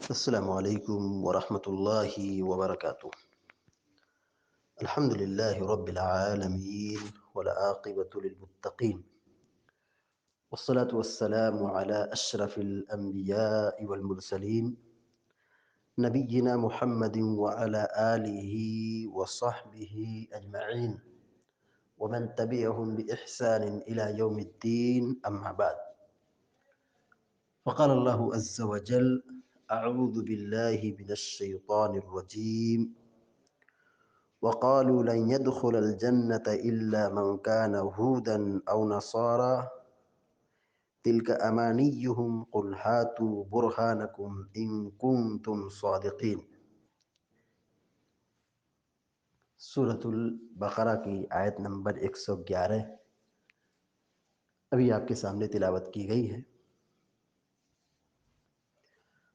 السلام عليكم ورحمة الله وبركاته. الحمد لله رب العالمين والعاقبة للمتقين، والصلاة والسلام على أشرف الأنبياء والمرسلين نبينا محمد وعلى آله وصحبه أجمعين ومن تبعهم بإحسان إلى يوم الدين، أما بعد. فقال الله عز وجل: أعوذ بالله من الشيطان الرجيم. وقالوا لن يدخل الجنة إلا من كان هودا أو نصارى تلك أمانيهم قل هاتوا برهانكم إن كنتم صادقين. سورة البقرہ کی آیت نمبر 111 ابھی آپ کے سامنے تلاوت کی گئی ہے۔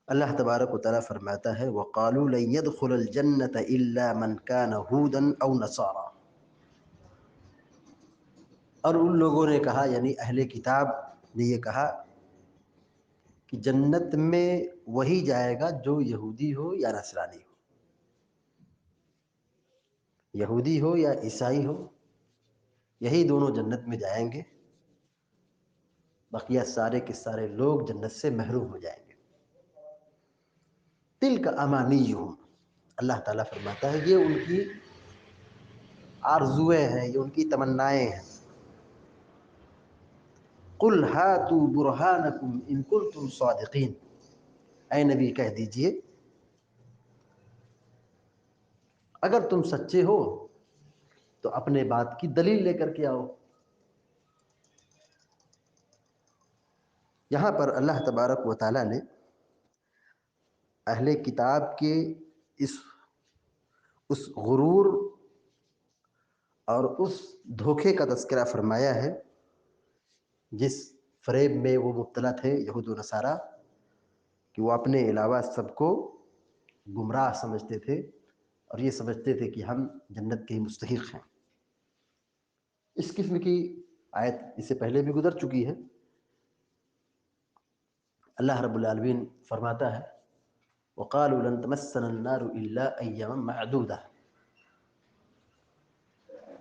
اللہ تبارک و تعالیٰ فرماتا ہے: وَقَالُوا لَن يَدْخُلَ الْجَنَّةَ إِلَّا مَنْ كَانَ هُودًا أَوْ نَصَارَىٰ، اور ان لوگوں نے کہا، یعنی اہل کتاب نے یہ کہا کہ جنت میں وہی جائے گا جو یہودی ہو یا نصرانی ہو، یہودی ہو یا عیسائی ہو، یہی دونوں جنت میں جائیں گے، بقیہ سارے کے سارے لوگ جنت سے محروم ہو جائیں گے۔ تلک امانیہم، اللہ تعالیٰ فرماتا ہے یہ ان کی آرزویں ہیں، یہ ان کی تمنائیں ہیں۔ قل ہاتوا برہانکم ان کنتم صادقین، اے نبی کہہ دیجئے اگر تم سچے ہو تو اپنے بات کی دلیل لے کر کے آؤ۔ یہاں پر اللہ تبارک و تعالیٰ نے اہل کتاب کے اس غرور اور اس دھوکے کا تذکرہ فرمایا ہے جس فریب میں وہ مبتلا تھے یہود و نصارہ، کہ وہ اپنے علاوہ سب کو گمراہ سمجھتے تھے اور یہ سمجھتے تھے کہ ہم جنت کے مستحق ہیں۔ اس قسم کی آیت اس سے پہلے بھی گزر چکی ہے۔ اللہ رب العالمین فرماتا ہے: وَقَالُوا لَن تَمَسَّنَا النَّارُ إِلَّا أَيَّامًا مَّعْدُودَةً۔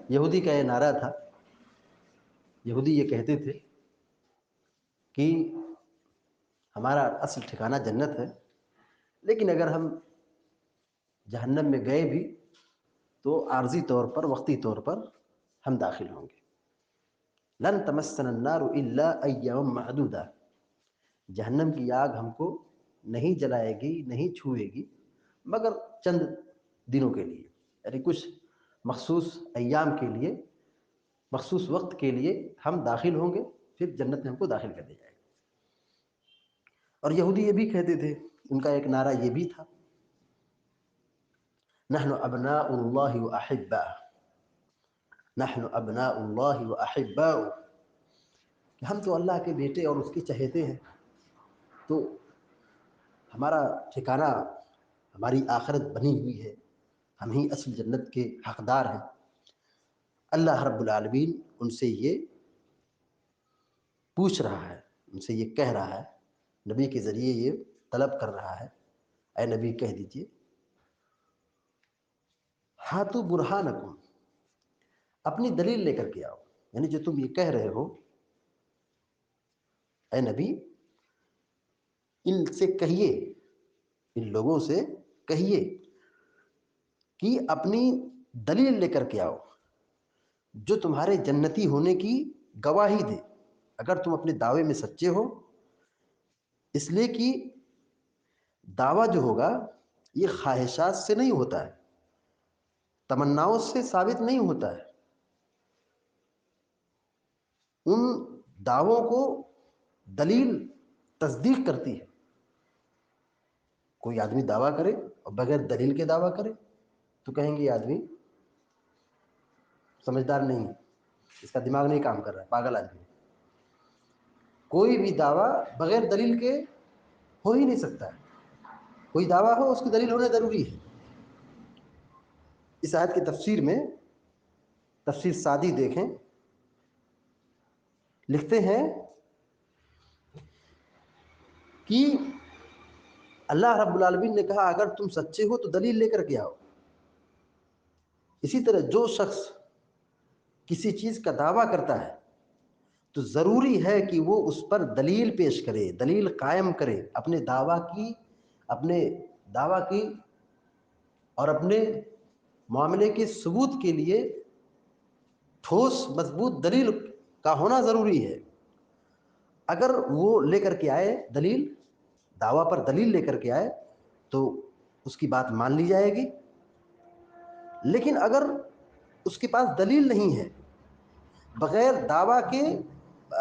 یہودی کا یہ نعرہ تھا، یہودی یہ کہتے تھے کہ ہمارا اصل ٹھکانہ جنت ہے، لیکن اگر ہم جہنم میں گئے بھی تو عارضی طور پر، وقتی طور پر ہم داخل ہوں گے۔ لن تمسنا النار الا ایاما معدودہ، جہنم کی آگ ہم کو نہیں جلائے گی، نہیں چھوئے گی، مگر چند دنوں کے لیے، یعنی کچھ مخصوص ایام کے لیے، مخصوص وقت کے لیے ہم داخل ہوں گے، پھر جنت میں ہم کو داخل کر دیا جائے گا۔ اور یہودی یہ بھی کہتے تھے، ان کا ایک نعرہ یہ بھی تھا: نحن ابناء اللہ واحباء، نحن ابناء اللہ واحباء، کہ ہم تو اللہ کے بیٹے اور اس کے چہیتے ہیں، تو ہمارا ٹھکانہ، ہماری آخرت بنی ہوئی ہے، ہم ہی اصل جنت کے حقدار ہیں۔ اللہ رب العالمین ان سے یہ پوچھ رہا ہے، ان سے یہ کہہ رہا ہے، نبی کے ذریعے یہ طلب کر رہا ہے: اے نبی کہہ دیجئے ہاتوا برہانکم، اپنی دلیل لے کر کے آؤ، یعنی جو تم یہ کہہ رہے ہو، اے نبی ان سے کہیے، ان لوگوں سے کہیے کہ اپنی دلیل لے کر کے آؤ جو تمہارے جنتی ہونے کی گواہی دے، اگر تم اپنے دعوے میں سچے ہو۔ اس لیے کہ دعویٰ جو ہوگا یہ خواہشات سے نہیں ہوتا ہے، تمناؤں سے ثابت نہیں ہوتا ہے، ان دعووں کو دلیل تصدیق کرتی ہے۔ کوئی آدمی دعویٰ کرے اور بغیر دلیل کے دعویٰ کرے تو کہیں گے یہ آدمی سمجھدار نہیں ہے، اس کا دماغ نہیں کام کر رہا ہے، پاگل آدمی ہے۔ کوئی بھی دعویٰ بغیر دلیل کے ہو ہی نہیں سکتا ہے، کوئی دعویٰ ہو اس کی دلیل ہونا ضروری ہے۔ اس آیت کی تفسیر میں تفسیر سعدی دیکھیں، لکھتے ہیں کہ اللہ رب العالمین نے کہا اگر تم سچے ہو تو دلیل لے کر کے آؤ۔ اسی طرح جو شخص کسی چیز کا دعویٰ کرتا ہے تو ضروری ہے کہ وہ اس پر دلیل پیش کرے، دلیل قائم کرے، اپنے دعویٰ کی اور اپنے معاملے کے ثبوت کے لیے ٹھوس مضبوط دلیل کا ہونا ضروری ہے۔ اگر وہ لے کر کے آئے دلیل، دعویٰ پر دلیل لے کر کے آئے تو اس کی بات مان لی جائے گی، لیکن اگر اس کے پاس دلیل نہیں ہے،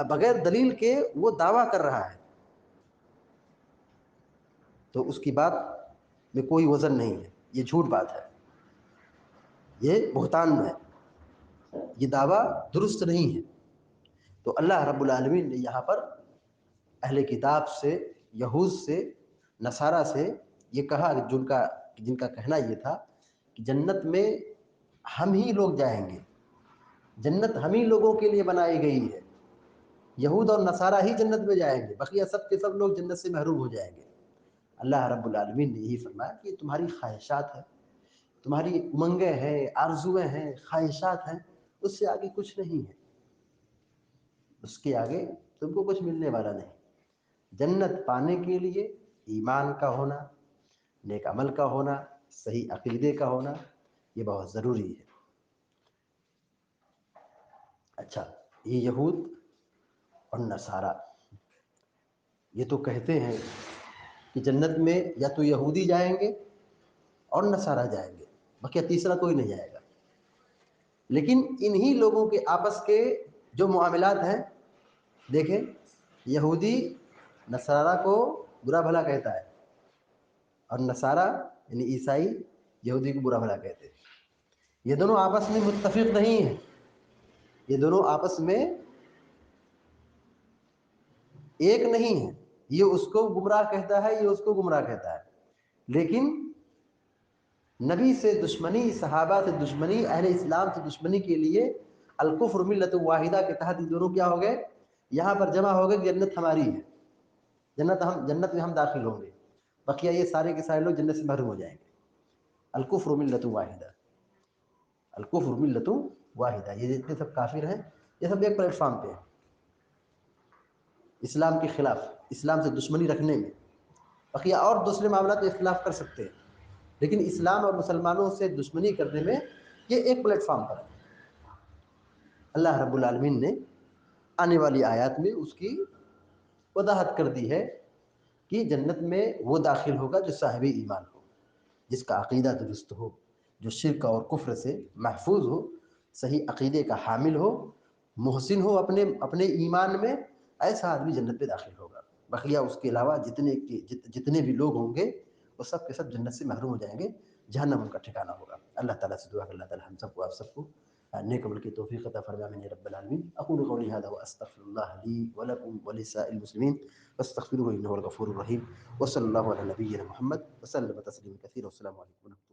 بغیر دلیل کے وہ دعویٰ کر رہا ہے، تو اس کی بات میں کوئی وزن نہیں ہے، یہ جھوٹ بات ہے، یہ بہتان ہے، یہ دعویٰ درست نہیں ہے۔ تو اللہ رب العالمین نے یہاں پر اہل کتاب سے، یہود سے، نصارہ سے یہ کہا، جن کا کہنا یہ تھا کہ جنت میں ہم ہی لوگ جائیں گے، جنت ہم ہی لوگوں کے لیے بنائی گئی ہے، یہود اور نصارہ ہی جنت میں جائیں گے، بقیہ سب کے سب لوگ جنت سے محروم ہو جائیں گے۔ اللہ رب العالمین نے یہی فرمایا کہ یہ تمہاری خواہشات ہیں، تمہاری امنگیں ہیں، آرزویں ہیں، خواہشات ہیں، اس سے آگے کچھ نہیں ہے، اس کے آگے تم کو کچھ ملنے والا نہیں۔ جنت پانے کے لیے ایمان کا ہونا، نیک عمل کا ہونا، صحیح عقیدے کا ہونا، یہ بہت ضروری ہے۔ اچھا، یہ یہود اور نصارہ یہ تو کہتے ہیں کہ جنت میں یا تو یہودی جائیں گے اور نصارہ جائیں گے، بقیہ تیسرا کوئی نہیں جائے گا۔ لیکن انہی لوگوں کے آپس کے جو معاملات ہیں، دیکھیں، یہودی نصارہ کو برا بھلا کہتا ہے، اور نصارہ یعنی عیسائی یہودی کو برا بھلا کہتے ہیں۔ یہ دونوں آپس میں متفق نہیں ہیں، یہ دونوں آپس میں ایک نہیں ہے، یہ اس کو گمراہ کہتا ہے، یہ اس کو گمراہ کہتا ہے۔ لیکن نبی سے دشمنی، صحابہ سے دشمنی، اہل اسلام سے دشمنی کے لیے الکفر ملت واحدہ کے تحت یہ دونوں کیا ہو گئے؟ یہاں پر جمع ہو گئے کہ جنت ہماری ہے، جنت میں ہم داخل ہوں گے، بقیہ یہ سارے کے سارے لوگ جنت سے محروم ہو جائیں گے۔ الکفر ملت واحدہ، الکفر ملت واحدہ، یہ جتنے سب کافر ہیں یہ سب ایک پلیٹ فارم پہ ہیں، اسلام کے خلاف، اسلام سے دشمنی رکھنے میں۔ بقیہ اور دوسرے معاملات میں اختلاف کر سکتے ہیں، لیکن اسلام اور مسلمانوں سے دشمنی کرنے میں یہ ایک پلیٹ فارم پر ہے۔ اللہ رب العالمین نے آنے والی آیات میں اس کی وضاحت کر دی ہے کہ جنت میں وہ داخل ہوگا جو صاحب ایمان ہو، جس کا عقیدہ درست ہو، جو شرک اور کفر سے محفوظ ہو، صحیح عقیدے کا حامل ہو، محسن ہو اپنے ایمان میں، ایسا آدمی جنت پہ داخل ہوگا۔ بقیہ اس کے علاوہ جتنے بھی لوگ ہوں گے وہ سب کے سب جنت سے محروم ہو جائیں گے، جہنم ان کا ٹھکانہ ہوگا۔ اللہ تعالیٰ سے دعا کہ اللہ تعالیٰ ہم سب کو، آپ سب کو نیک عمل کی توفیق عطا فرمائے رب العالمین۔ اقول قولی هذا واستغفر الله لي ولكم ولسائر المسلمين فاستغفروه انه هو الغفور الرحيم، وصلى الله على نبينا محمد وسلم تسليما كثيرا، والسلام عليكم ورحمة الله۔